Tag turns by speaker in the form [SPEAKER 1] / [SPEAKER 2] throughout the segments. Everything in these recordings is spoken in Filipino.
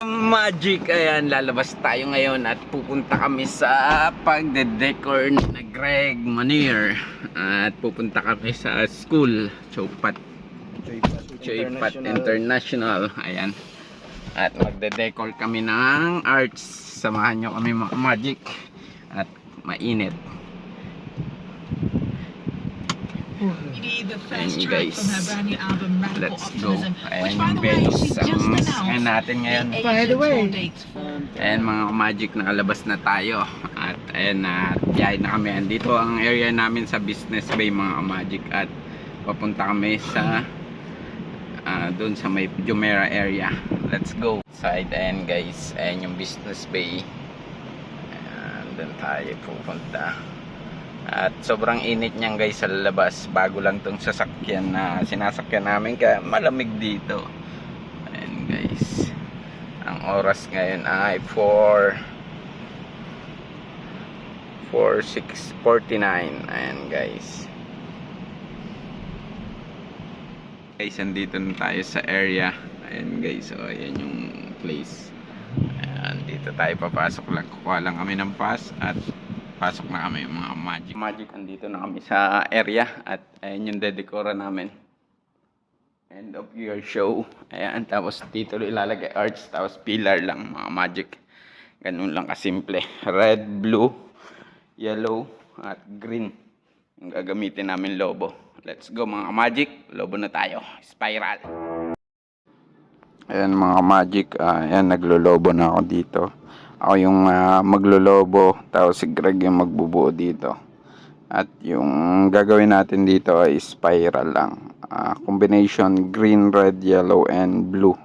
[SPEAKER 1] Magic, ayan, lalabas tayo ngayon at pupunta kami sa pagde-decor na Greg Manier at pupunta kami sa school Choypat International, ayan, at magde-decor kami ng arts. Samahan nyo kami mga Magic at mainit. Ayan guys, let's go. Ayan yung Venus ang natin ngayon.
[SPEAKER 2] By the way,
[SPEAKER 1] Ayan mga Magic, nakalabas na tayo. At ayan na, biyahe na kami. Andito ang area namin sa Business Bay mga Magic. At papunta kami sa doon sa may Jumeirah area. Let's go. Side, ayan guys, ayan yung Business Bay. Ayan, doon tayo pupunta. At sobrang init niyan guys sa labas. Bago lang tong sasakyan na sinasakyan namin, kaya malamig dito. Ayan guys, ang oras ngayon ay 6:49. Ayan guys. Guys, andito na tayo sa area. Ayan guys, so ayan yung place. Ayan, dito tayo papasok lang. Kukuha lang kami ng pass at pasok na kami mga Magic. Andito na kami sa area at ayan yung dedekora namin. End of year show. Ayan, tapos dito ilalagay arts, tapos pillar lang mga Magic. Ganun lang kasimple. Red, blue, yellow at green yung gagamitin namin lobo. Let's go mga Magic, lobo na tayo. Spiral. Ayan mga Magic, ayan, naglolobo na ako dito. Ako yung maglolobo, tapos si Greg yung magbubuo dito. At yung gagawin natin dito ay spiral lang. Combination green, red, yellow, and blue.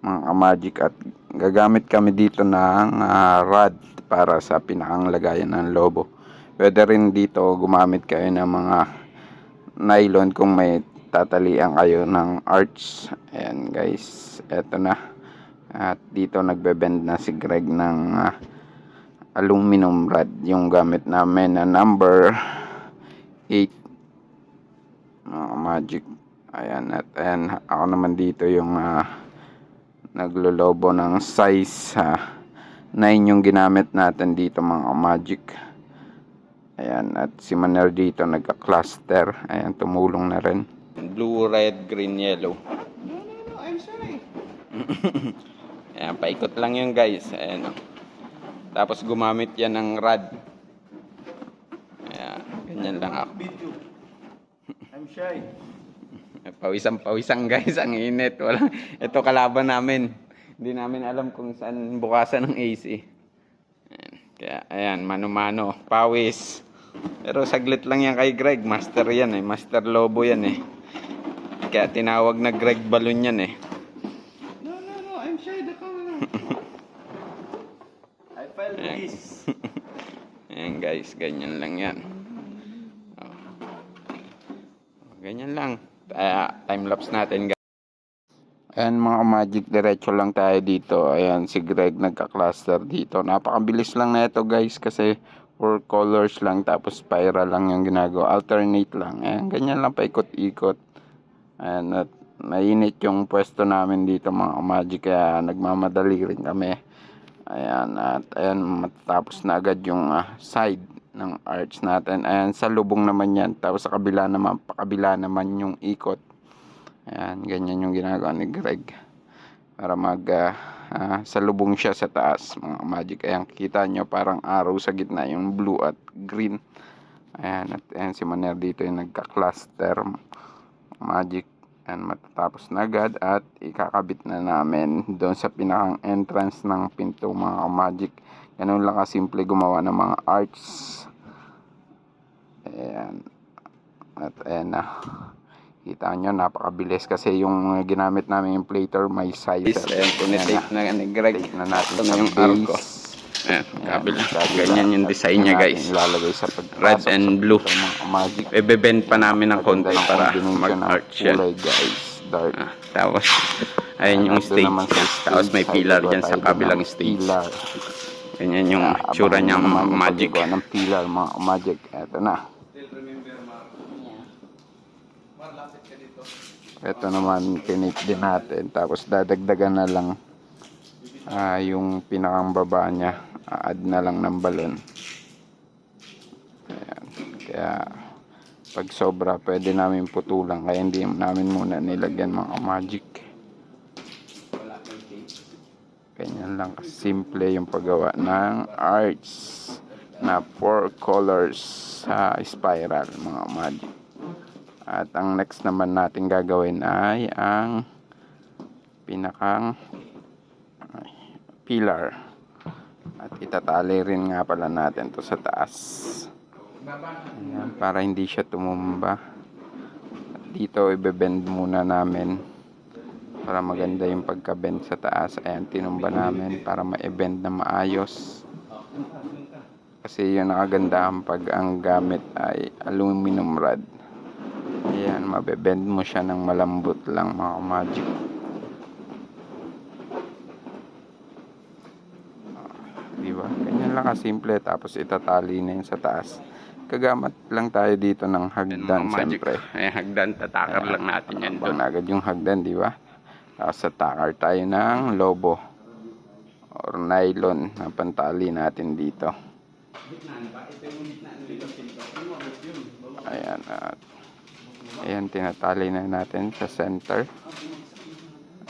[SPEAKER 1] Mga Magic, at gagamit kami dito ng rod para sa pinakang lagayan ng lobo. Pwede rin dito gumamit kayo ng mga nylon kung may tatalian kayo ng arch. Ayan guys, eto na. At dito nagbebend na si Greg ng aluminum rod, yung gamit namin na number 8 mga Magic. Ayan, at ayan, ako naman dito yung naglolobo ng size 9 yung ginamit natin dito mga Magic. Ayan, at si Maner dito nagka-cluster. Ayan, tumulong na rin. Blue, red, green, yellow.
[SPEAKER 2] no, I'm sorry.
[SPEAKER 1] Ayan, paikot lang yun guys. Ayan. Tapos gumamit yan ng rod. Ayan, ganyan lang ako.
[SPEAKER 2] I'm shy.
[SPEAKER 1] Pawisang guys, ang init. Ito kalaban namin. Hindi namin alam kung saan bukasan ng AC. Ayan. Kaya ayan, mano-mano, pawis. Pero saglit lang yan kay Greg. Master yan eh. Master Lobo yan eh. Kaya tinawag na Greg Balloon yan eh.
[SPEAKER 2] No, I'm shy. The camera. I felt this.
[SPEAKER 1] Ayan guys, ganyan lang yan. Ganyan lang. Time-lapse natin guys. Ayan mga Magic, diretso lang tayo dito. Ayan, si Greg nagka-cluster dito. Napakabilis lang na ito guys, kasi 4 colors lang, tapos spiral lang yung ginagawa. Alternate lang. Ayan, ganyan lang paikot-ikot. Ayan, at mainit yung pwesto namin dito mga Magic, kaya nagmamadali rin kami. Ayan, at ayan, matapos na agad yung side ng arch natin. Ayan, sa lubong naman yan. Tapos sa kabila naman, pakabila naman yung ikot. Ayan, ganyan yung ginagawa ni Greg. Para sa lubong siya sa taas, mga Magic. Ayan, kita nyo parang arrow sa gitna, yung blue at green. Ayan, at ayan, si Maner dito yung nagka-cluster. Magic. And matatapos na agad at ikakabit na namin doon sa pinakang entrance ng pinto mga Magic. Ganun lang kasimple gumawa ng mga arch. Ayan. At ayan na. Kita nyo, napakabilis kasi yung ginamit namin yung plater may size. Ayan, tinitape na ni Greg. Tape na natin sa yung arco. Ayan, kabila. Ganyan yung design niya guys. Ilalagay sa red and blue. Magic. Ibebend pa namin ng konti para mag-arch yan.
[SPEAKER 2] Guys, dark.
[SPEAKER 1] Tapos, ayun yung stage. Tapos may pillar dyan sa kabilang stage. Ganyan yung tsura niya Magic.
[SPEAKER 2] Ng pillar mga Magic. Eto na. Ito naman, tinip din natin. Tapos dadagdagan na lang
[SPEAKER 1] yung pinakang baba niya, add na lang ng balon. Ayan. Kaya pag sobra pwede namin putulang, kaya hindi namin muna nilagyan mga magic. Ganyan lang kasimple yung paggawa ng arts na 4 colors sa spiral mga magic. At ang next naman natin gagawin ay ang pinakang pillar. At itatali rin nga pala natin to sa taas. Ayan, para hindi siya tumumba. At dito ibebend muna namin para maganda yung pagka-bend sa taas. Ayan, tinumba namin para ma-bend na maayos. Kasi yun nakagandahan pag ang gamit ay aluminum rod. Ayan, mabebend mo siya ng malambot lang mga magic. Diba? Ganyan lang kasimple. Tapos itatali na yun sa taas. Kagamat lang tayo dito ng hagdan siyempre.
[SPEAKER 2] Ayan, hagdan. Tatakar lang natin yan doon.
[SPEAKER 1] Abang agad yung hagdan, di ba? Tapos sa takar tayo ng lobo or nylon na pantali natin dito. Ayan, at ayan, tinatali na natin sa center.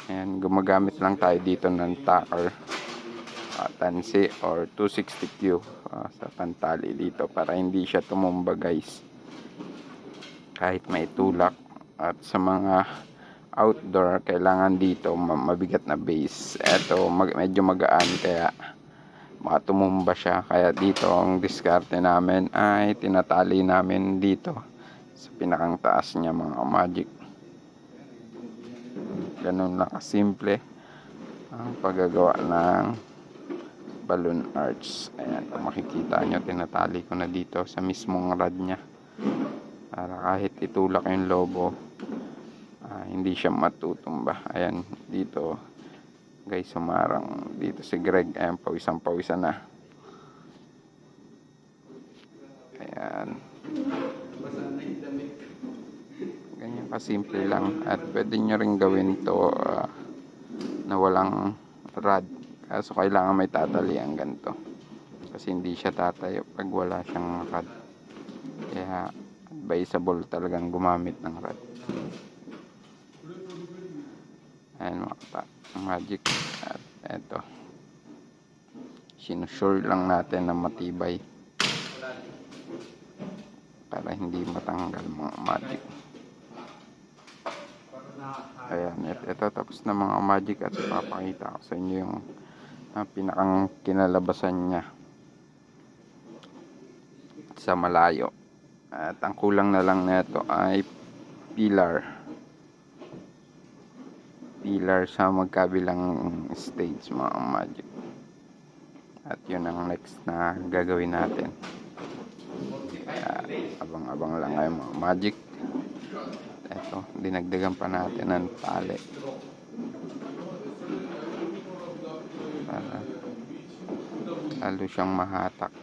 [SPEAKER 1] Ayan, gumagamit lang tayo dito ng takar, tansi or 260Q sa pantali dito para hindi siya tumumba guys kahit may tulak. At sa mga outdoor, kailangan dito mabigat na base. Eto medyo magaan kaya baka tumumba siya. Kaya dito ang diskarte namin ay tinatali namin dito sa pinakang taas niya mga magic. Ganun lang kasimple ang paggagawa ng balloon arch. Ayan, kung makikita nyo, tinatali ko na dito sa mismong rod niya para kahit itulak yung lobo, hindi siya matutumba. Ayan, dito guys, sumarang dito si Greg. Ayan, pawisan na. Ayan, ganyan kasimple lang. At pwede nyo rin gawin to na walang rod, kaso kailangan may tatalian ganito kasi hindi siya tatayo pag wala siyang rod. Kaya advisable talagang gumamit ng rod. Ayan mga magic. At eto, sinusure lang natin na matibay para hindi matanggal mga magic. Ayan, ito tapos na mga magic. At ipapakita ko sa inyo yung pinakang kinalabasan niya sa malayo. At ang kulang na lang nito ay pillar sa magkabilang stage mga magic. At yun ang next na gagawin natin. Abang-abang lang kayo mga magic. Eto, dinagdagan pa natin ng tali para lalo siyang mahatak.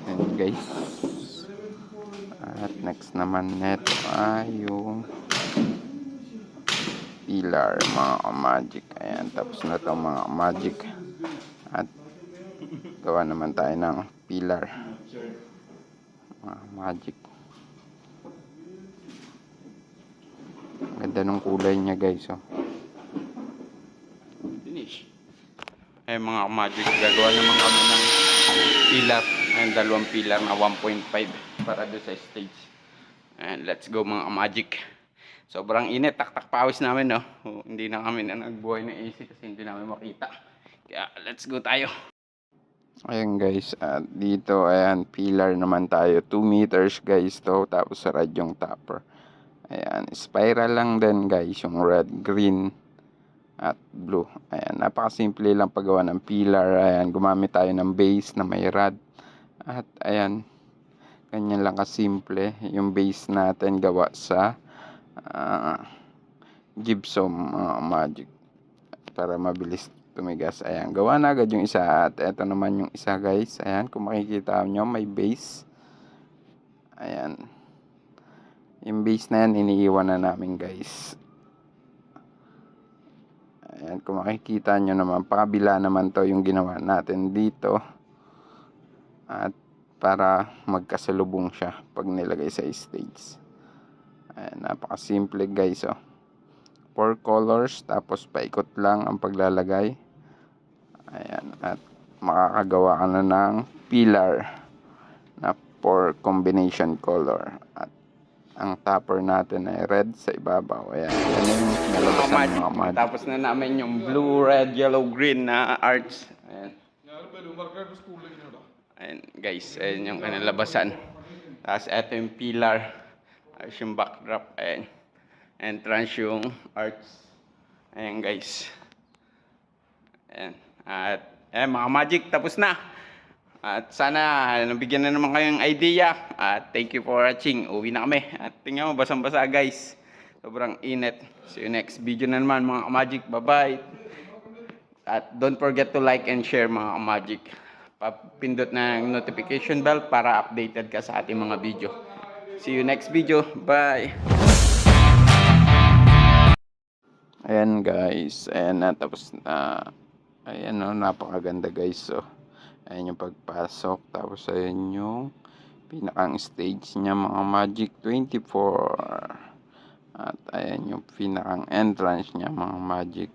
[SPEAKER 1] And guys, at next naman neto ay yung pillar mga magic. Ayan, tapos na to mga magic. At gawa naman tayo ng pillar mga magic. Ganda ng kulay niya guys, oh.
[SPEAKER 2] Finish. Eh mga magic, gagawa naman kami ng pillar. Ayan, dalawang pillar na 1.5 para doon sa stage. And let's go mga magic. Sobrang init, taktak pawis namin, no. Hindi na kami na nagbuhay ng AC kasi hindi namin makita. Kaya let's go tayo.
[SPEAKER 1] Ayan guys, at dito ayan, pillar naman tayo, 2 meters guys to, tapos sa radyong topper. Ayan, spiral lang din guys, yung red, green at blue. Ayan, napakasimple lang paggawa ng pillar. Ayan, gumamit tayo ng base na may rod. At ayan, ganyan lang kasimple yung base natin gawa sa gypsum magic para mabilis tumigas. Ayan, gawa na agad yung isa. At eto naman yung isa guys. Ayan, kung makikita nyo, may base. Ayan, Yung base na yan, iniiwan na namin guys. Ayan, kung makikita nyo naman, pakabila naman to yung ginawa natin dito. At para magkasalubong siya pag nilagay sa stage. Ayan, napakasimple guys, oh. 4 colors, tapos paikot lang ang paglalagay. Ayan, at makakagawa ka na ng pillar na 4 combination color. At ang topper natin ay red sa ibabaw. Ayan, yan yung nalabasan ng mga magic.
[SPEAKER 2] Tapos na namin yung blue, red, yellow, green na arts. Ayan. Ayan guys, ayan yung kanalabasan. Tapos eto yung pillar. Tapos yung backdrop. Ayan. Entrance yung arts. Ayan guys. Ayan. At ayan mga magic, tapos na. At sana nabigyan na naman kayong idea. At thank you for watching. Uwi na kami. At tingnan mo, basang-basa guys. Sobrang init. See you next video na naman mga magic. Bye-bye. At don't forget to like and share mga magic. Papindot na ng notification bell para updated ka sa ating mga video. See you next video. Bye.
[SPEAKER 1] Ayan guys. Ayan na, tapos na. Ayan, oh, napakaganda guys. So, ayan yung pagpasok. Tapos ayan yung pinakang stage niya mga Magic 24. At ayan yung pinakang entrance niya mga Magic